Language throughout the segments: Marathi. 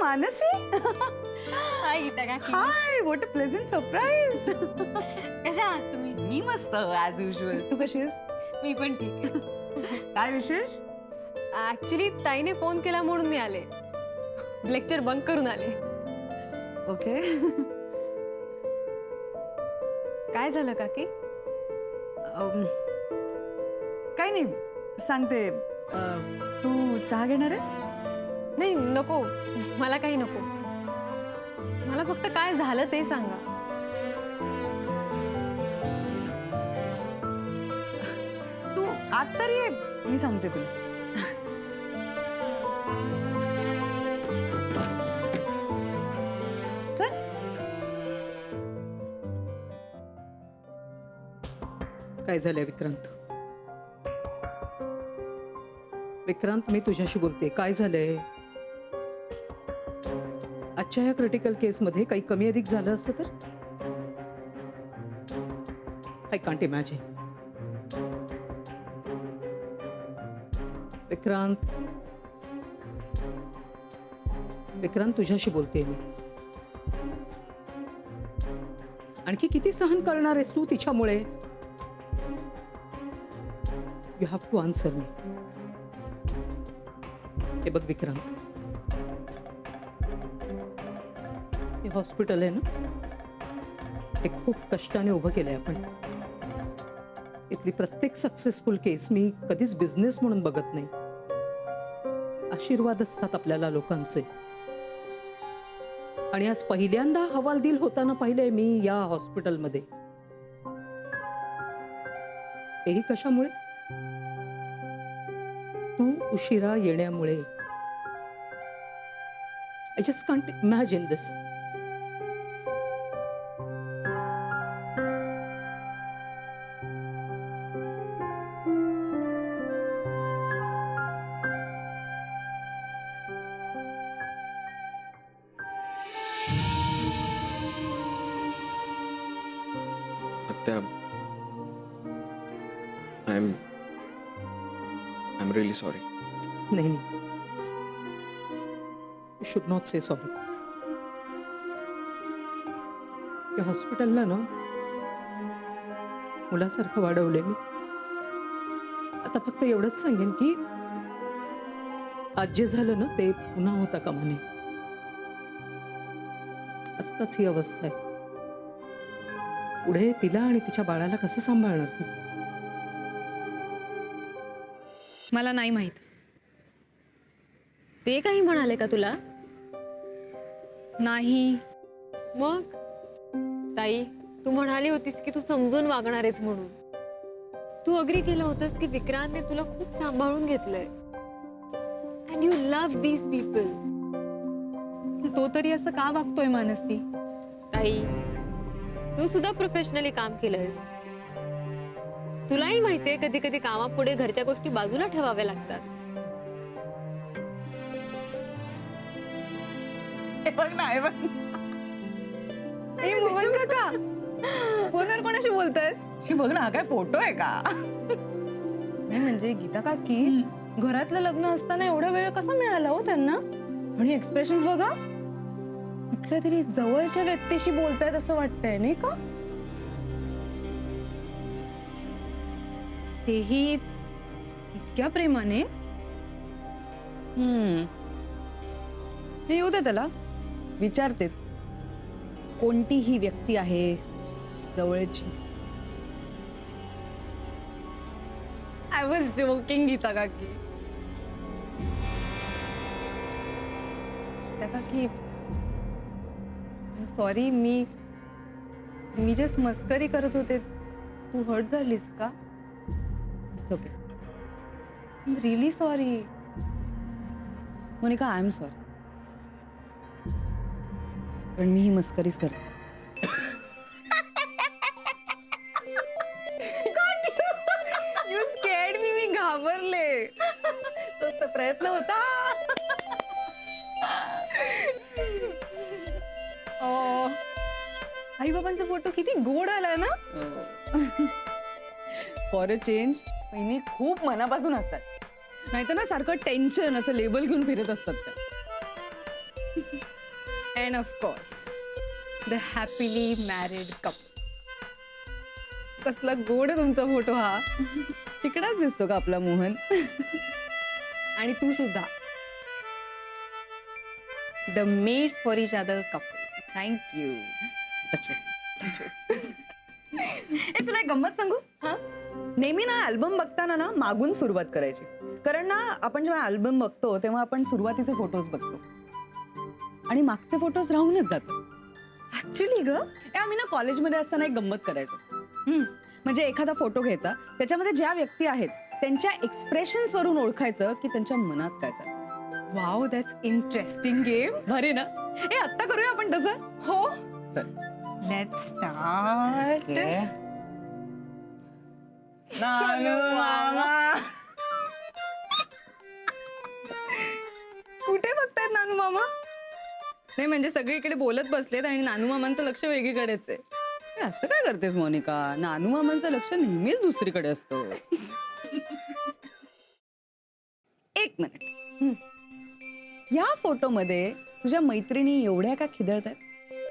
मानसी. हाय गीता काकी. हाय, व्हॉट अ प्लेझंट सरप्राईज. कशा आहात तुम्ही? मी मस्त ॲज युजल. तू कशी आहेस? मी पण ठीक आहे. काय विशेष? ऍक्च्युली ताईने फोन केला म्हणून मी आले. लेक्चर बंक करून आले. ओके. काय झालं काकी? काही नाही, सांगते. तू चहा घेणार आहेस? नाही नको, मला काही नको. मला फक्त काय झालं ते सांगा. तू आत तर ये, मी सांगते तुला. चल. काय झालंय विक्रांत? विक्रांत, मी तुझ्याशी बोलते. काय झालंय? आजच्या ह्या क्रिटिकल केसमध्ये काही कमी अधिक झालं असतं तर? I can't imagine. Vikrant, Vikrant, तुझ्याशी बोलते मी. आणखी किती सहन करणार आहेस तू तिच्यामुळे? यू हॅव टू आन्सर मी. हे बघ विक्रांत, हे हॉस्पिटल आहे ना, हे खूप कष्टाने उभं केलंय आपण. इथली प्रत्येक सक्सेसफुल केस मी कधीच बिझनेस म्हणून बघत नाही. आशीर्वाद असतात आपल्याला लोकांचे. आणि आज पहिल्यांदा हवालदिल होताना पाहिलंय मी या हॉस्पिटलमध्ये. हेही कशामुळे? तू उशिरा येण्यामुळे. I just can't imagine this. Atya, I'm really sorry. नाही, you should not say sorry. या हॉस्पिटलला ना मुलासारखं वाढवलंय मी. आता फक्त एवढंच सांगेन की आज जे झालं ना ते पुन्हा होता कामा नये. आत्ताच ही अवस्था आहे. पुढे तिला आणि तिच्या बाळाला कसं सांभाळणार तू? मला नाही माहित. ते काही म्हणाले का तुला? नाही. मग ताई, तू म्हणाली होतीस की तू समजून वागणार आहेस म्हणून. तू अग्री केलं होतंस की विक्रांतने तुला खूप सांभाळून घेतलंय. And you love these people. तो तरी असं का वागतोय मानसी? ताई, तू सुद्धा प्रोफेशनली काम केलंस. तुलाही माहितीये कधी कधी कामापुढे घरच्या गोष्टी बाजूला ठेवाव्या लागतात. हे बघ ना, हे बघ. ए मोहन काका, फोनवर कोणाशी बोलतायत? शी बघ ना, हा काय फोटो आहे का? नाही म्हणजे गीता काकी, घरातलं लग्न असताना एवढा वेळ कसा मिळाला हो त्यांना? आणि एक्सप्रेशन्स बघा, कुठल्या तरी जवळच्या व्यक्तीशी बोलतायत असं वाटतंय नाही का? तेही इतक्या प्रेमाने. हे येऊ दे त्याला, विचारतेच कोणती ही व्यक्ती आहे जवळची. आय वॉज जोकिंग गीता काकी. गीता काकी, सॉरी, मी जस्ट मस्करी करत होते. तू हर्ट झालीस का? It's okay. I am really sorry. Monica, I am sorry. कारण मी ही मस्करीच करते. You scared me. मी घाबरले. तोच तर प्रयत्न होता. आई बाबांचा फोटो किती गोड आलाय ना. फॉर अ चेंज बहिणी खूप मनापासून असतात. नाहीतर ना सारखं टेन्शन असं लेबल घेऊन फिरत असतात त्या. And of course the happily married couple. कसला गोड आहे तुमचा फोटो हा. तिकडाच दिसतो का आपला मोहन. आणि तू सुद्धा. The made for each other couple. Thank you. तुला एक गंमत सांगू. नेहमी ना अल्बम बघताना ना मागून सुरुवात करायची. कारण ना आपण जेव्हा अल्बम बघतो तेव्हा आपण सुरुवातीचे फोटोज बघतो आणि मागचे फोटोज राहूनच जातो. ऍक्च्युली ग आम्ही ना कॉलेजमध्ये असताना एक गंमत करायचो. म्हणजे एखादा फोटो घ्यायचा, त्याच्यामध्ये ज्या व्यक्ती आहेत त्यांच्या एक्सप्रेशन्स वरून ओळखायचं की त्यांच्या मनात काय चाललं. Wow, that's interesting game. भारी ना. हे आत्ता करूया आपण तसं. हो चल, लेट्स स्टार्ट. नानू मामा. कुठे बघतायत नानू मामा? नाही म्हणजे सगळीकडे बोलत बसलेत आणि नानू मामांचं लक्ष वेगळीकडेच आहे. असं काय करतेस मोनिका? नानू मामांचं लक्ष नेहमीच दुसरीकडे असतं. एक मिनिट. या फोटोमध्ये तुझ्या मैत्रिणी एवढ्या का खिदळत आहेत?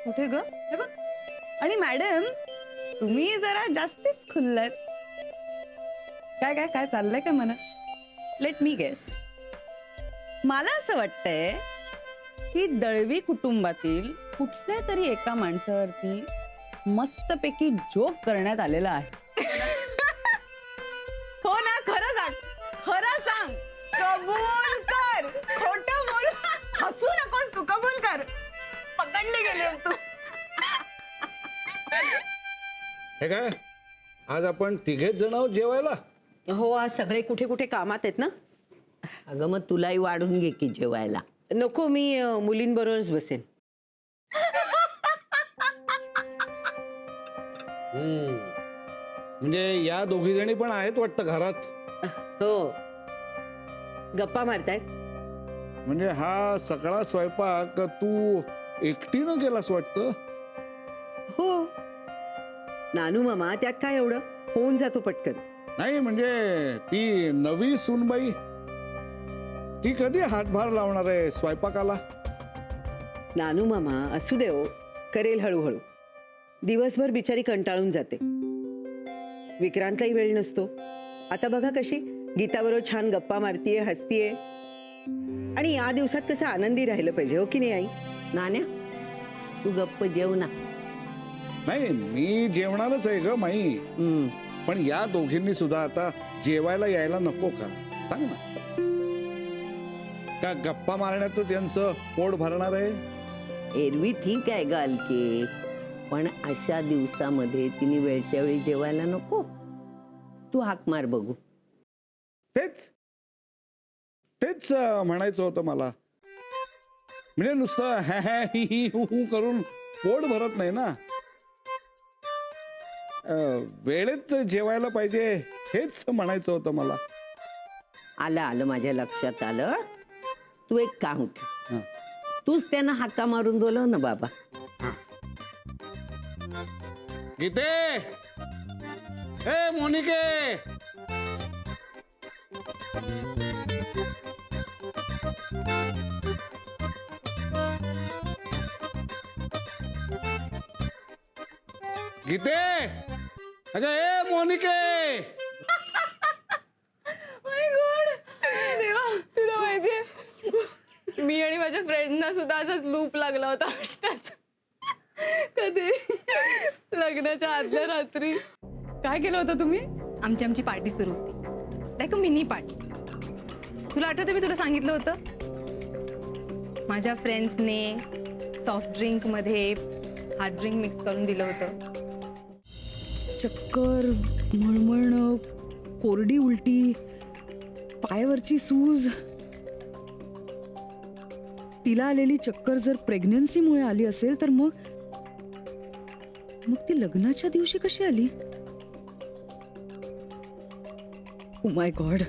कुठे ग? हे बघ. आणि मॅडम तुम्ही जरा जास्तीच खुल्लात. काय काय काय चाललंय का मना? Let me guess. मला असं वाटतंय की दळवी कुटुंबातील कुठल्या तरी एका माणसावरती मस्तपैकी जोक करण्यात आलेला आहे. हो ना? खरं सांग, खरं सांग. कबूल कर. खोटं बोल. हसू नकोस तू. कबूल कर. पकडले गेलेस तू. हे काय, आज आपण तिघेच जण आहोत जेवायला? हो, आज सगळे कुठे कुठे कामात आहेत ना. अगं मग तुलाही वाढून घे की जेवायला. नको, मी मुलींबरोबरच बसेन. म्हणजे या दोघी जणी पण आहेत वाटतं घरात. हो, गप्पा मारतायत. म्हणजे हा सगळा स्वयंपाक तू एकटीनं केलास वाटतं? हो नानू मामा, त्यात काय एवढं, होऊन जातो पटकन. नाही म्हणजे ती नवी सूनबाई ती कधी हातभार लावणार आहे स्वयंपाकाला? नानू मामा असू दे हो, करेल हळूहळू. दिवसभर बिचारी कंटाळून जाते. विक्रांतलाही वेळ नसतो. आता बघा कशी गीताबरोबर छान गप्पा मारतीये, हसतीये. आणि या दिवसात कसं आनंदी राहिलं पाहिजे, हो की नाही आई? नाण्या, तू गप्प जेव ना. नाही, मी जेवणारच आहे ग माई. पण या दोघींनी सुद्धा आता जेवायला यायला नको का? सांग ना. का गप्पा मारण्यातच यांचं पोट भरणार आहे? एरवी ठीक आहे ग अलके, पण अशा दिवसामध्ये तिने वेळच्या वेळी जेवायला नको. तू हाक मार बघू. तेच तेच म्हणायचं होतं मला. म्हणजे नुसतं हॅ हॅ ही ही हू हू करून पोट भरत नाही ना. वेळेत जेवायला पाहिजे हेच म्हणायचं होतं मला. आलं आलं, माझ्या लक्षात आलं. तू एक काम कर, हं. तूच त्यांना हाका मारून बोलव ना बाबा. गीते, ए मोनिके, गीते, अगं ए मोनिके. देवा, तुला माहितीये मी आणि माझ्या फ्रेंडना सुद्धा असाच लूप लागला होता हसण्याचा. कधी लग्नाच्या आदल्या रात्री काय केलं होतं तुम्ही? आमची पार्टी सुरू होती, लाईक अ मिनी पार्टी. तुला आठवतं मी तुला सांगितलं होतं माझ्या फ्रेंड्सने सॉफ्ट ड्रिंक मध्ये हार्ड ड्रिंक मिक्स करून दिलं होतं. चक्कर, मळमळणं, कोरडी उलटी, पायावरची सूज. तिला आलेली चक्कर जर प्रेग्नन्सीमुळे आली असेल तर मग ती लग्नाच्या दिवशी कशी आली? Oh my God.